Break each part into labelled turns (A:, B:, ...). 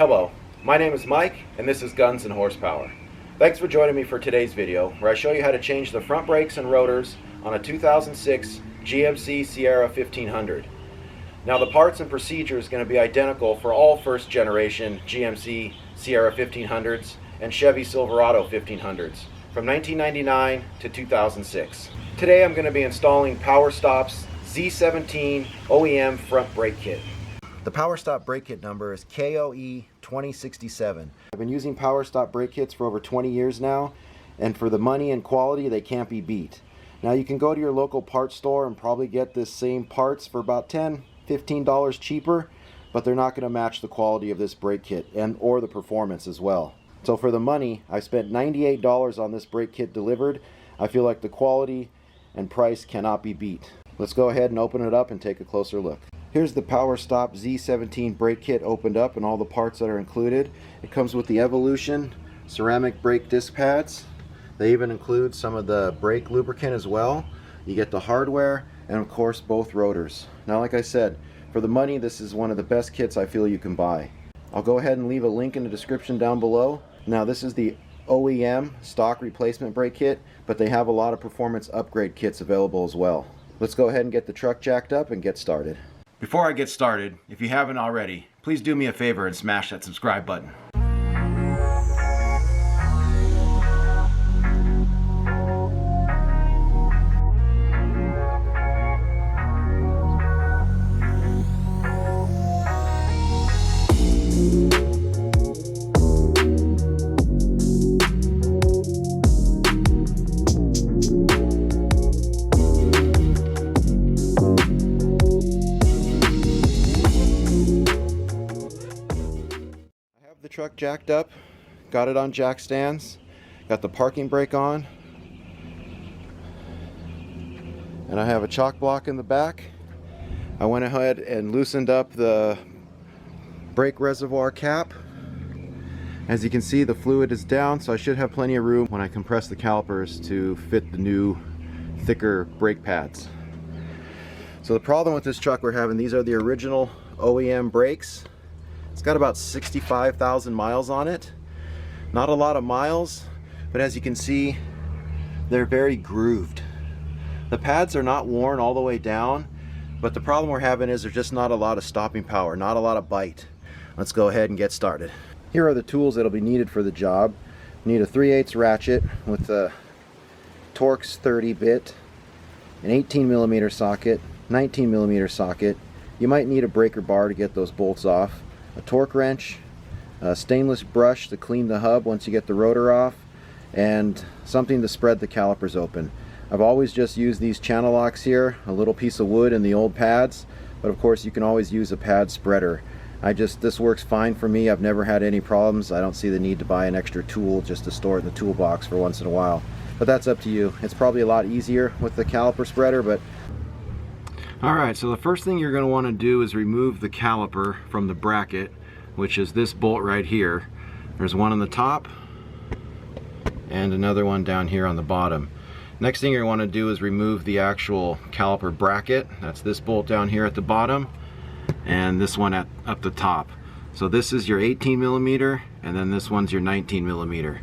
A: Hello, my name is Mike and this is Guns and Horsepower. Thanks for joining me for today's video where I show you how to change the front brakes and rotors on a 2006 GMC Sierra 1500. Now the parts and procedure is going to be identical for all first generation GMC Sierra 1500s and Chevy Silverado 1500s from 1999 to 2006. Today I'm going to be installing Powerstop's Z17 OEM front brake kit. The Powerstop brake kit number is KOE 2067. I've been using Powerstop brake kits for over 20 years now, and for the money and quality they can't be beat. Now you can go to your local parts store and probably get this same parts for about $10–15 cheaper, but they're not going to match the quality of this brake kit and or the performance as well. So for the money, I spent $98 on this brake kit delivered. I feel like the quality and price cannot be beat. Let's go ahead and open it up and take a closer look. Here's the Powerstop Z17 brake kit opened up and all the parts that are included. It comes with the Evolution ceramic brake disc pads. They even include some of the brake lubricant as well. You get the hardware and of course both rotors. Now like I said, for the money this is one of the best kits I feel you can buy. I'll go ahead and leave a link in the description down below. Now this is the OEM stock replacement brake kit, but they have a lot of performance upgrade kits available as well. Let's go ahead and get the truck jacked up and get started. Before I get started, if you haven't already, please do me a favor and smash that subscribe button. Truck jacked up, got it on jack stands, got the parking brake on, and I have a chock block in the back. I went ahead and loosened up the brake reservoir cap. As you can see, the fluid is down, so I should have plenty of room when I compress the calipers to fit the new thicker brake pads. So the problem with this truck we're having, these are the original OEM brakes. It's got about 65,000 miles on it. Not a lot of miles, but as you can see, they're very grooved. The pads are not worn all the way down, but the problem we're having is there's just not a lot of stopping power, not a lot of bite. Let's go ahead and get started. Here are the tools that'll be needed for the job. You need a 3/8 ratchet with a Torx 30 bit, an 18mm socket, 19mm socket. You might need a breaker bar to get those bolts off. A torque wrench, a stainless brush to clean the hub once you get the rotor off, and something to spread the calipers open. I've always just used these channel locks here, a little piece of wood and the old pads, but of course you can always use a pad spreader. This works fine for me. I've never had any problems. I don't see the need to buy an extra tool just to store it in the toolbox for once in a while. But that's up to you. It's probably a lot easier with the caliper spreader, but alright, so the first thing you're going to want to do is remove the caliper from the bracket, which is this bolt right here. There's one on the top and another one down here on the bottom. Next thing you want to do is remove the actual caliper bracket. That's this bolt down here at the bottom and this one up the top. So this is your 18mm and then this one's your 19mm.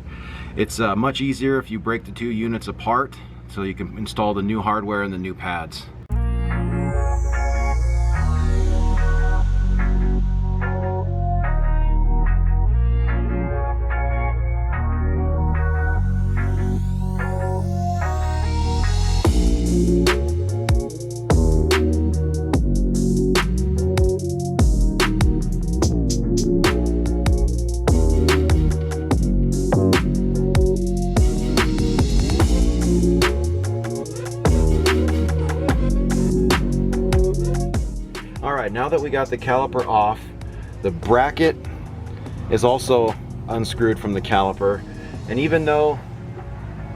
A: It's much easier if you break the two units apart so you can install the new hardware and the new pads. Now that we got the caliper off, the bracket is also unscrewed from the caliper, and even though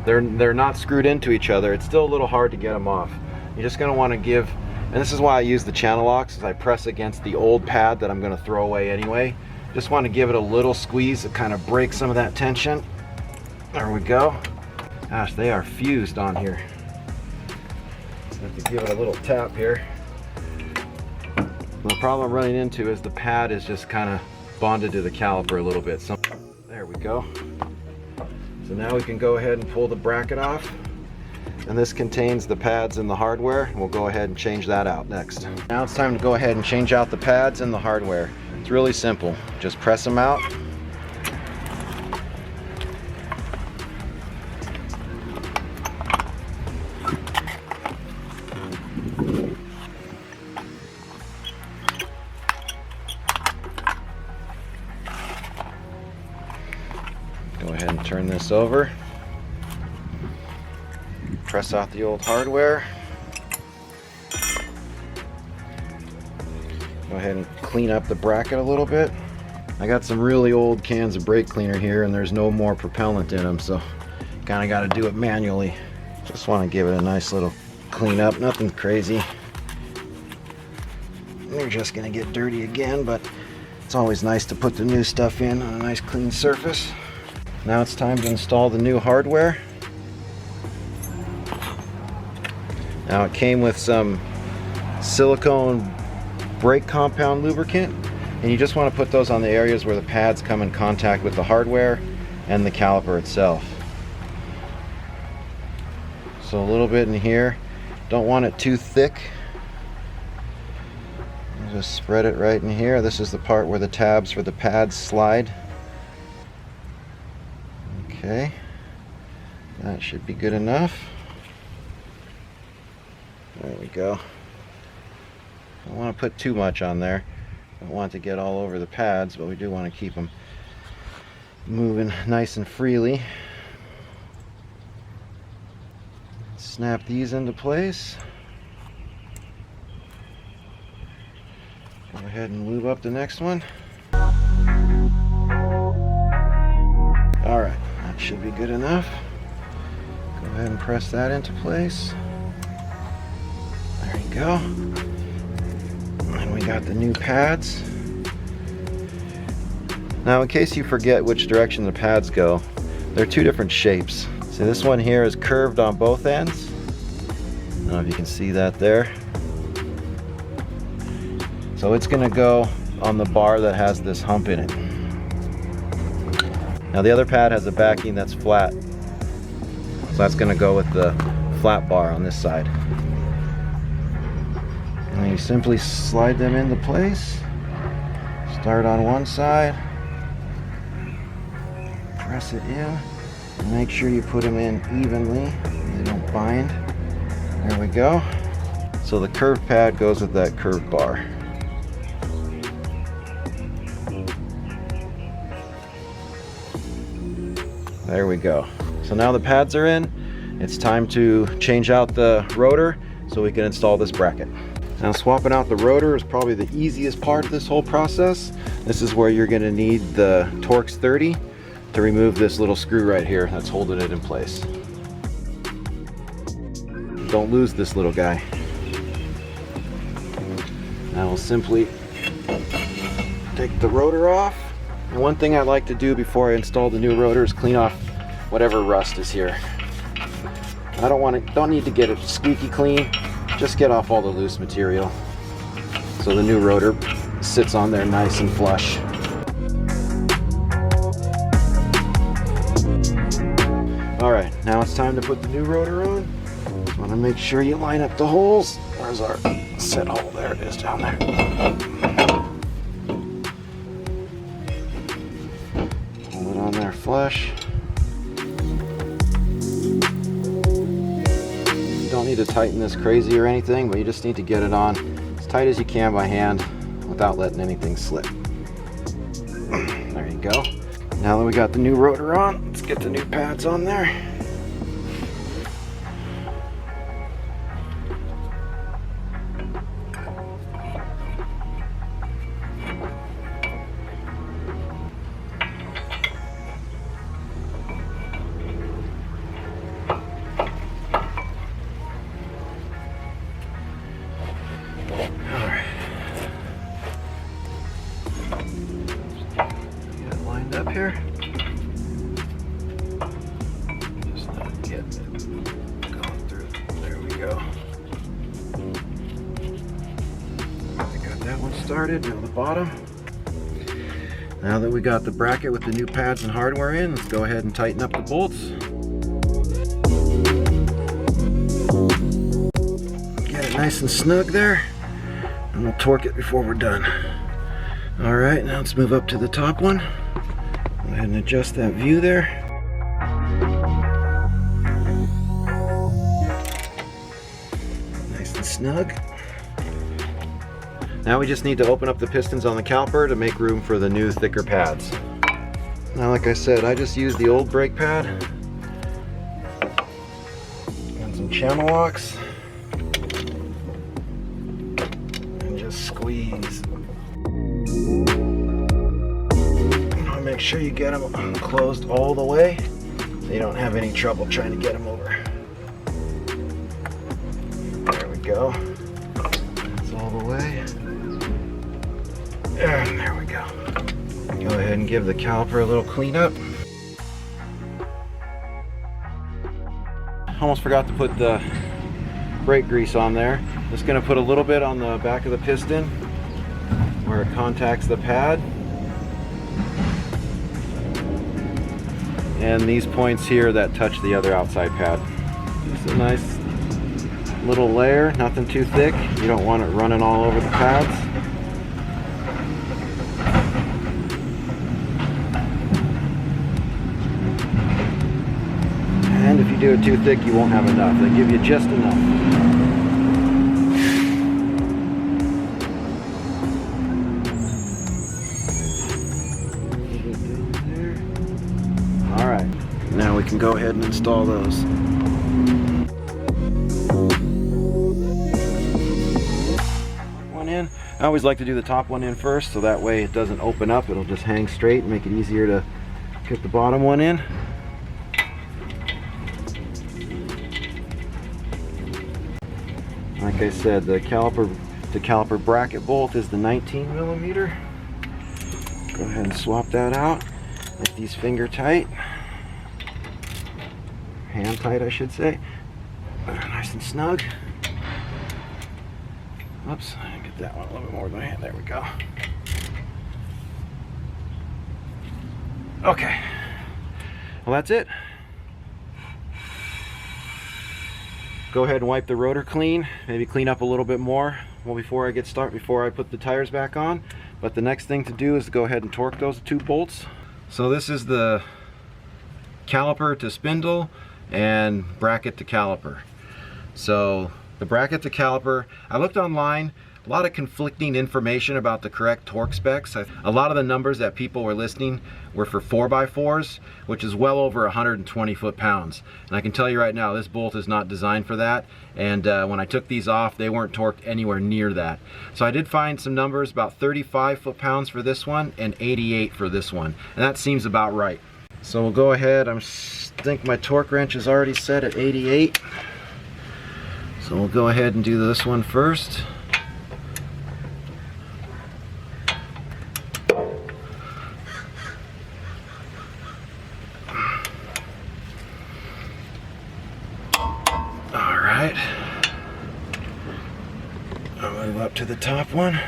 A: they're not screwed into each other, it's still a little hard to get them off. You're just going to want to give, and this is why I use the channel locks, as I press against the old pad that I'm going to throw away anyway. Just want to give it a little squeeze to kind of break some of that tension. There we go. Gosh, they are fused on here. So I have to give it a little tap here. The problem I'm running into is the pad is just kind of bonded to the caliper a little bit. There we go. So now we can go ahead and pull the bracket off. And this contains the pads and the hardware. We'll go ahead and change that out next. Now it's time to go ahead and change out the pads and the hardware. It's really simple. Just press them out. Go ahead and turn this over. Press out the old hardware. Go ahead and clean up the bracket a little bit. I got some really old cans of brake cleaner here and there's no more propellant in them, so kind of got to do it manually. Just want to give it a nice little clean up, nothing crazy. They're just going to get dirty again, but it's always nice to put the new stuff in on a nice clean surface. Now it's time to install the new hardware. Now it came with some silicone brake compound lubricant, and you just want to put those on the areas where the pads come in contact with the hardware and the caliper itself. So a little bit in here. Don't want it too thick. Just spread it right in here. This is the part where the tabs for the pads slide. Okay, that should be good enough. There we go. Don't want to put too much on there. Don't want it to get all over the pads, but we do want to keep them moving nice and freely. Snap these into place. Go ahead and lube up the next one. Alright, that should be good enough. Go ahead and press that into place. There you go. And we got the new pads. Now in case you forget which direction the pads go, they're two different shapes. See, this one here is curved on both ends. I don't know if you can see that there. So it's going to go on the bar that has this hump in it. Now the other pad has a backing that's flat. So that's going to go with the flat bar on this side. And you simply slide them into place. Start on one side. Press it in. And make sure you put them in evenly so they don't bind. There we go. So the curved pad goes with that curved bar. There we go. So now the pads are in. It's time to change out the rotor so we can install this bracket. Now swapping out the rotor is probably the easiest part of this whole process. This is where you're going to need the Torx 30 to remove this little screw right here that's holding it in place. Don't lose this little guy. Now we'll simply take the rotor off. And one thing I like to do before I install the new rotor is clean off whatever rust is here. I don't need to get it squeaky clean, just get off all the loose material so the new rotor sits on there nice and flush. Alright, now it's time to put the new rotor on. Just want to make sure you line up the holes. Where's our set hole? There it is down there. Hold it on there flush. You don't need to tighten this crazy or anything, but you just need to get it on as tight as you can by hand without letting anything slip. There you go. Now that we got the new rotor on, let's get the new pads on there. Up here. Just let it get going through. There we go. I got that one started. Now the bottom. Now that we got the bracket with the new pads and hardware in, let's go ahead and tighten up the bolts. Get it nice and snug there, and we'll torque it before we're done. All right, now let's move up to the top one. Go ahead and adjust that view there. Nice and snug. Now we just need to open up the pistons on the caliper to make room for the new thicker pads. Now, like I said, I just used the old brake pad and some channel locks and just squeeze. Make sure you get them closed all the way so you don't have any trouble trying to get them over. There we go. That's all the way. And there we go. Go ahead and give the caliper a little cleanup. Almost forgot to put the brake grease on there. Just going to put a little bit on the back of the piston where it contacts the pad. And these points here that touch the other outside pad. Just a nice little layer, nothing too thick. You don't want it running all over the pads. And if you do it too thick, you won't have enough. They give you just enough. Now we can go ahead and install those. One in. I always like to do the top one in first, so that way it doesn't open up. It'll just hang straight and make it easier to get the bottom one in. Like I said, the caliper bracket bolt is the 19mm. Go ahead and swap that out. Make these finger tight. Hand tight, I should say. Nice and snug. Oops, I get that one a little bit more with my hand. There we go. Okay. Well, that's it. Go ahead and wipe the rotor clean. Maybe clean up a little bit more before I put the tires back on. But the next thing to do is to go ahead and torque those two bolts. So this is the caliper to spindle and bracket to caliper. So the bracket to caliper, I looked online, a lot of conflicting information about the correct torque specs. A lot of the numbers that people were listing were for 4x4s, which is well over 120 foot-pounds. And I can tell you right now, this bolt is not designed for that. And when I took these off, they weren't torqued anywhere near that. So I did find some numbers, about 35 foot-pounds for this one and 88 for this one. And that seems about right. So we'll go ahead, I think my torque wrench is already set at 88. So we'll go ahead and do this one first. Alright. I'll move up to the top one.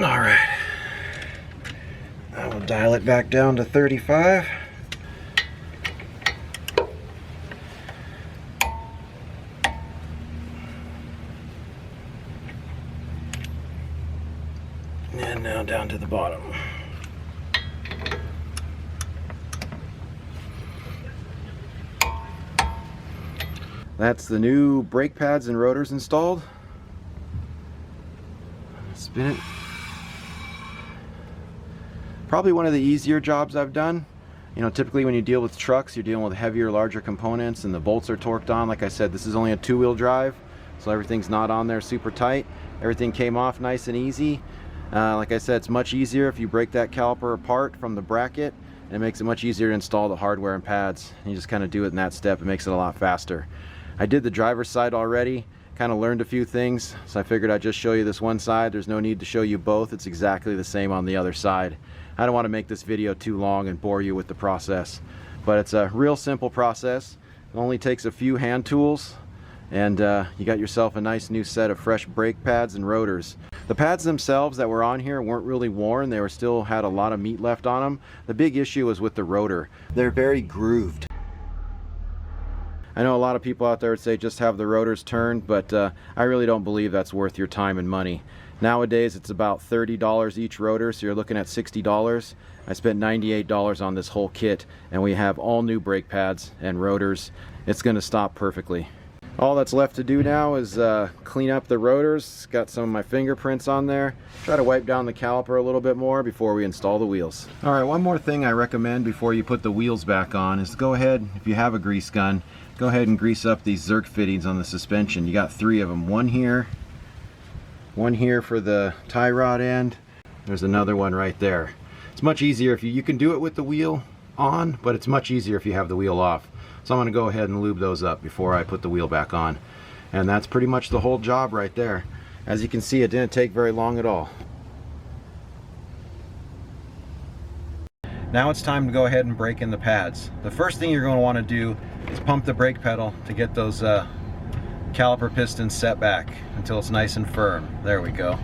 A: Alright, I will dial it back down to 35. And now down to the bottom. That's the new brake pads and rotors installed. Spin it. Probably one of the easier jobs I've done. You know, typically when you deal with trucks, you're dealing with heavier, larger components and the bolts are torqued on. Like I said, this is only a two-wheel drive, so everything's not on there super tight. Everything came off nice and easy. Like I said, it's much easier if you break that caliper apart from the bracket, and it makes it much easier to install the hardware and pads. You just kind of do it in that step. It makes it a lot faster. I did the driver's side already, kind of learned a few things, so I figured I'd just show you this one side. There's no need to show you both. It's exactly the same on the other side. I don't want to make this video too long and bore you with the process, but it's a real simple process. It only takes a few hand tools and you got yourself a nice new set of fresh brake pads and rotors. The pads themselves that were on here weren't really worn. They were still had a lot of meat left on them. The big issue was with the rotor. They're very grooved. I know a lot of people out there would say just have the rotors turned, but I really don't believe that's worth your time and money. Nowadays it's about $30 each rotor, so you're looking at $60. I spent $98 on this whole kit, and we have all new brake pads and rotors. It's going to stop perfectly. All that's left to do now is clean up the rotors. Got some of my fingerprints on there. Try to wipe down the caliper a little bit more before we install the wheels. Alright, one more thing I recommend before you put the wheels back on is go ahead, if you have a grease gun, go ahead and grease up these Zerk fittings on the suspension. You got 3 of them. One here for the tie rod end. There's another one right there. It's much easier if you can do it with the wheel on, but it's much easier if you have the wheel off. So I'm going to go ahead and lube those up before I put the wheel back on. And that's pretty much the whole job right there. As you can see, it didn't take very long at all. Now it's time to go ahead and brake in the pads. The first thing you're going to want to do is pump the brake pedal to get those caliper pistons set back until it's nice and firm. There we go.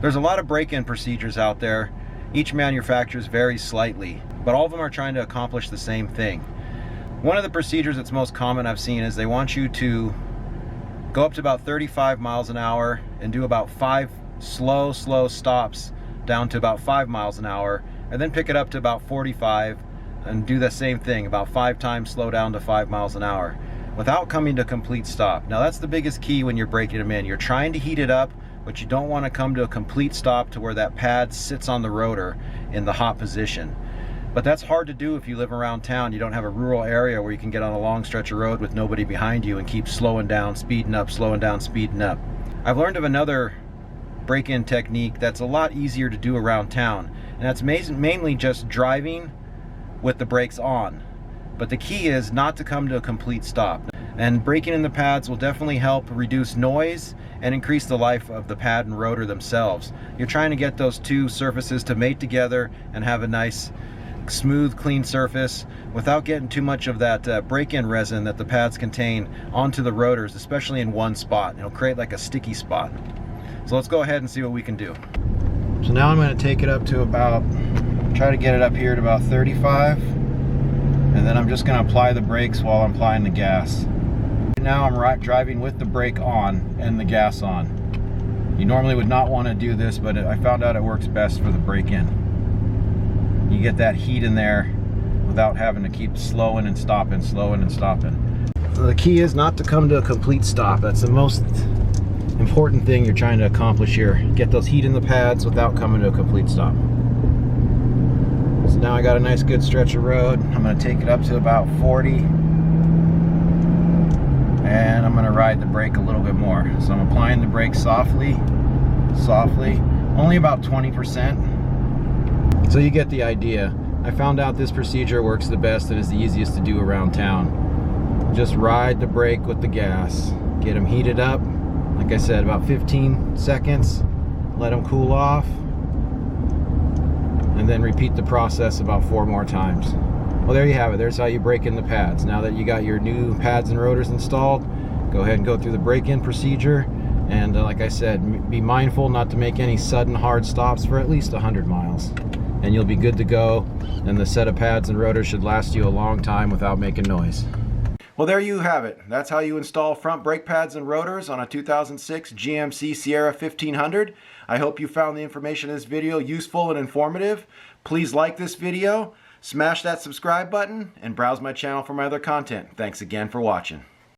A: There's a lot of brake-in procedures out there. Each manufacturers vary slightly, but all of them are trying to accomplish the same thing. One of the procedures that's most common I've seen is they want you to go up to about 35 miles an hour and do about 5 slow stops down to about 5 miles an hour, and then pick it up to about 45 and do the same thing, about 5 times slow down to 5 miles an hour without coming to a complete stop. Now that's the biggest key when you're braking them in. You're trying to heat it up, but you don't want to come to a complete stop to where that pad sits on the rotor in the hot position. But that's hard to do if you live around town. You don't have a rural area where you can get on a long stretch of road with nobody behind you and keep slowing down, speeding up, slowing down, speeding up. I've learned of another break-in technique that's a lot easier to do around town, and that's mainly just driving with the brakes on. But the key is not to come to a complete stop. And braking in the pads will definitely help reduce noise and increase the life of the pad and rotor themselves. You're trying to get those two surfaces to mate together and have a nice smooth, clean surface without getting too much of that break-in resin that the pads contain onto the rotors, especially in one spot. It'll create like a sticky spot. So let's go ahead and see what we can do. So now I'm going to take it up to about, try to get it up here to about 35, and then I'm just going to apply the brakes while I'm applying the gas. Now I'm driving with the brake on and the gas on. You normally would not want to do this, but I found out it works best for the break-in. You get that heat in there without having to keep slowing and stopping, slowing and stopping. So the key is not to come to a complete stop. That's the most important thing you're trying to accomplish here. Get those heat in the pads without coming to a complete stop. So now I got a nice good stretch of road. I'm going to take it up to about 40. And I'm going to ride the brake a little bit more. So I'm applying the brake softly, only about 20%. So you get the idea. I found out this procedure works the best and is the easiest to do around town. Just ride the brake with the gas. Get them heated up. Like I said, about 15 seconds. Let them cool off. And then repeat the process about 4 more times. Well, there you have it. There's how you break in the pads. Now that you got your new pads and rotors installed, go ahead and go through the break-in procedure. And like I said, be mindful not to make any sudden hard stops for at least 100 miles. And you'll be good to go, and the set of pads and rotors should last you a long time without making noise. Well, there you have it. That's how you install front brake pads and rotors on a 2006 GMC Sierra 1500. I hope you found the information in this video useful and informative. Please like this video, smash that subscribe button, and browse my channel for my other content. Thanks again for watching.